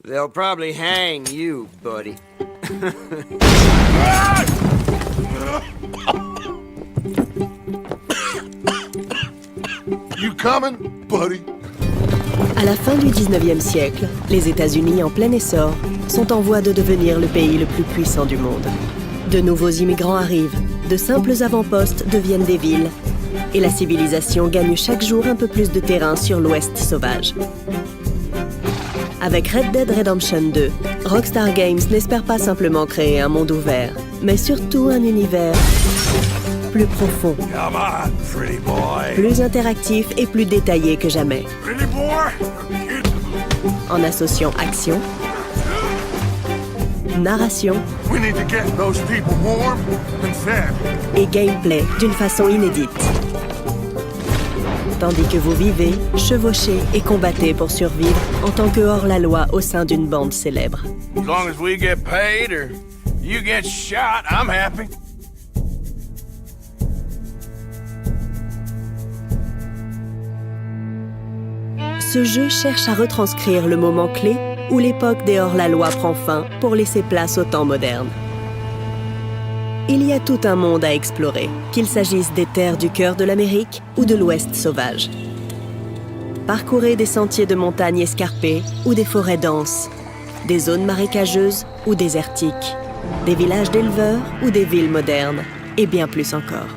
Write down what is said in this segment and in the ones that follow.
They'll probably hang you, buddy. You coming, buddy? À la fin du 19e siècle, les États-Unis en plein essor sont en voie de devenir le pays le plus puissant du monde. De nouveaux immigrants arrivent, de simples avant-postes deviennent des villes, et la civilisation gagne chaque jour un peu plus de terrain sur l'Ouest sauvage. Avec Red Dead Redemption 2, Rockstar Games n'espère pas simplement créer un monde ouvert, mais surtout un univers plus profond, Come on, pretty boy. plus interactif et plus détaillé que jamais, Pretty boy. en associant action, narration We need to get those people warm and fed. et gameplay d'une façon inédite. Tandis que vous vivez, chevauchez et combattez pour survivre en tant que hors-la-loi au sein d'une bande célèbre. As long as we get paid or you get shot, I'm happy. Ce jeu cherche à retranscrire le moment clé où l'époque des hors-la-loi prend fin pour laisser place au temps moderne. Il y a tout un monde à explorer, qu'il s'agisse des terres du cœur de l'Amérique ou de l'Ouest sauvage. Parcourez des sentiers de montagne escarpés ou des forêts denses, des zones marécageuses ou désertiques, des villages d'éleveurs ou des villes modernes, et bien plus encore.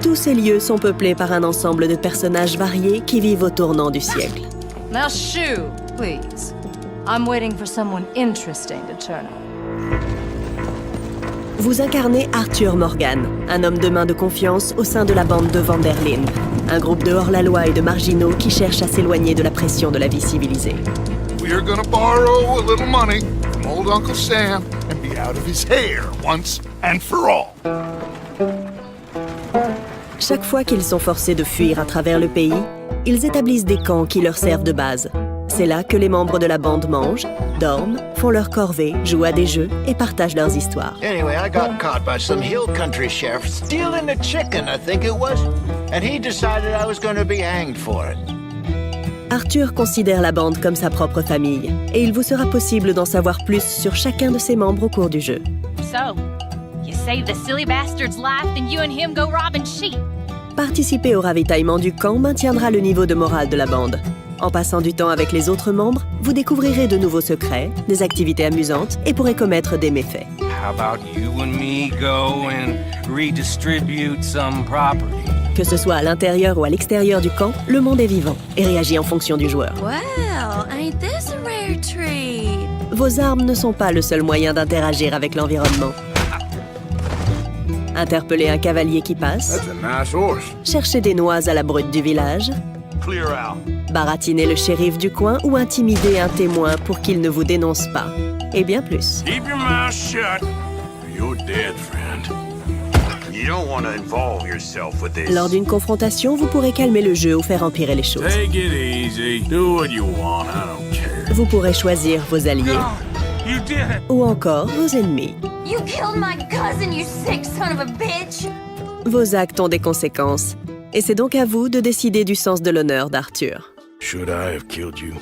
Tous ces lieux sont peuplés par un ensemble de personnages variés qui vivent au tournant du siècle. Now shoo, please. I'm waiting for someone interesting to turn up. Vous incarnez Arthur Morgan, un homme de main de confiance au sein de la bande de Vanderlyn, un groupe de hors-la-loi et de marginaux qui cherchent à s'éloigner de la pression de la vie civilisée. We're gonna borrow a little money from old Uncle Sam and be out of his hair once and for all. Chaque fois qu'ils sont forcés de fuir à travers le pays, ils établissent des camps qui leur servent de base. C'est là que les membres de la bande mangent, dorment, font leurs corvées, jouent à des jeux et partagent leurs histoires. Anyway, I got caught by some hill country sheriff stealing a chicken, I think it was. And he decided I was going to be hanged for it. Arthur considère la bande comme sa propre famille, et il vous sera possible d'en savoir plus sur chacun de ses membres au cours du jeu. So, you save the silly bastard's life, then you and him go robbing sheep. Participer au ravitaillement du camp maintiendra le niveau de morale de la bande. En passant du temps avec les autres membres, vous découvrirez de nouveaux secrets, des activités amusantes et pourrez commettre des méfaits. How about you and me go and redistribute some property? Que ce soit à l'intérieur ou à l'extérieur du camp, le monde est vivant et réagit en fonction du joueur. Well, ain't this a rare treat? Vos armes ne sont pas le seul moyen d'interagir avec l'environnement. Interpeller un cavalier qui passe, That's a nice horse. chercher des noix à la brute du village, Clear out. baratiner le shérif du coin ou intimider un témoin pour qu'il ne vous dénonce pas. Et bien plus. Keep your mouth shut. You're dead, friend. You don't want to involve yourself with this. Lors d'une confrontation, vous pourrez calmer le jeu ou faire empirer les choses. Take it easy. Do what you want. I don't care. Vous pourrez choisir vos alliés You did it. ou encore vos ennemis. You killed my cousin, you sick son of a bitch! Vos actes ont des conséquences. Et c'est donc à vous de décider du sens de l'honneur d'Arthur. Should I have killed you,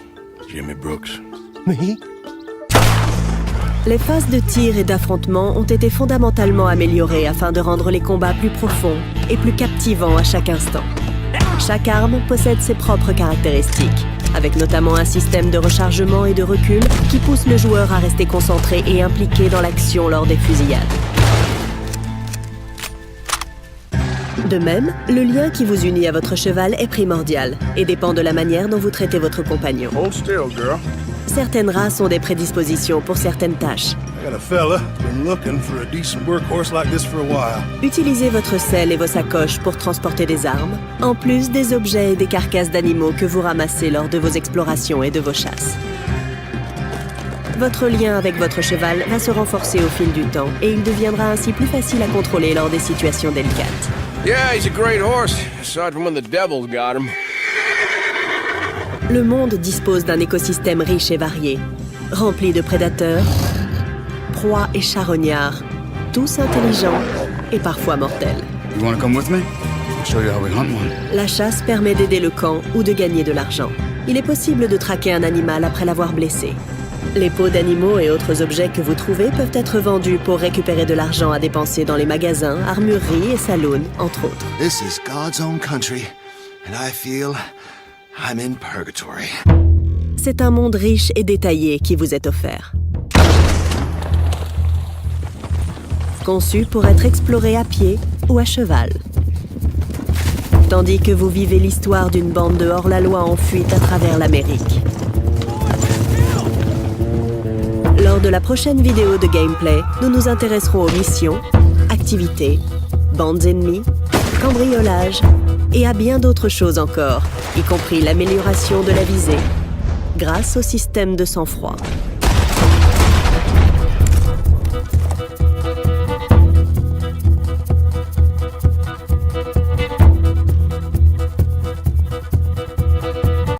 Jimmy Brooks? Les phases de tir et d'affrontement ont été fondamentalement améliorées afin de rendre les combats plus profonds et plus captivants à chaque instant. Chaque arme possède ses propres caractéristiques, avec notamment un système de rechargement et de recul qui pousse le joueur à rester concentré et impliqué dans l'action lors des fusillades. De même, le lien qui vous unit à votre cheval est primordial et dépend de la manière dont vous traitez votre compagnon. Hold still, girl. Certaines races ont des prédispositions pour certaines tâches. I got a fella been looking for a decent workhorse like this for a while. Utilisez votre selle et vos sacoches pour transporter des armes, en plus des objets et des carcasses d'animaux que vous ramassez lors de vos explorations et de vos chasses. Votre lien avec votre cheval va se renforcer au fil du temps et il deviendra ainsi plus facile à contrôler lors des situations délicates. Yeah, he's a great horse, aside from when the devil got him. Le monde dispose d'un écosystème riche et varié, rempli de prédateurs, proies et charognards, tous intelligents et parfois mortels. You want to come with me? I'll show you how we hunt one. La chasse permet d'aider le camp ou de gagner de l'argent. il est possible de traquer un animal après l'avoir blessé. Les peaux d'animaux et autres objets que vous trouvez peuvent être vendus pour récupérer de l'argent à dépenser dans les magasins, armureries et saloons, entre autres. This is God's own country, and I feel I'm in purgatory. C'est un monde riche et détaillé qui vous est offert. Conçu pour être exploré à pied ou à cheval. Tandis que vous vivez l'histoire d'une bande de hors-la-loi en fuite à travers l'Amérique. Lors de la prochaine vidéo de gameplay, nous nous intéresserons aux missions, activités, bandes ennemies, cambriolages et à bien d'autres choses encore, y compris l'amélioration de la visée, grâce au système de sang-froid.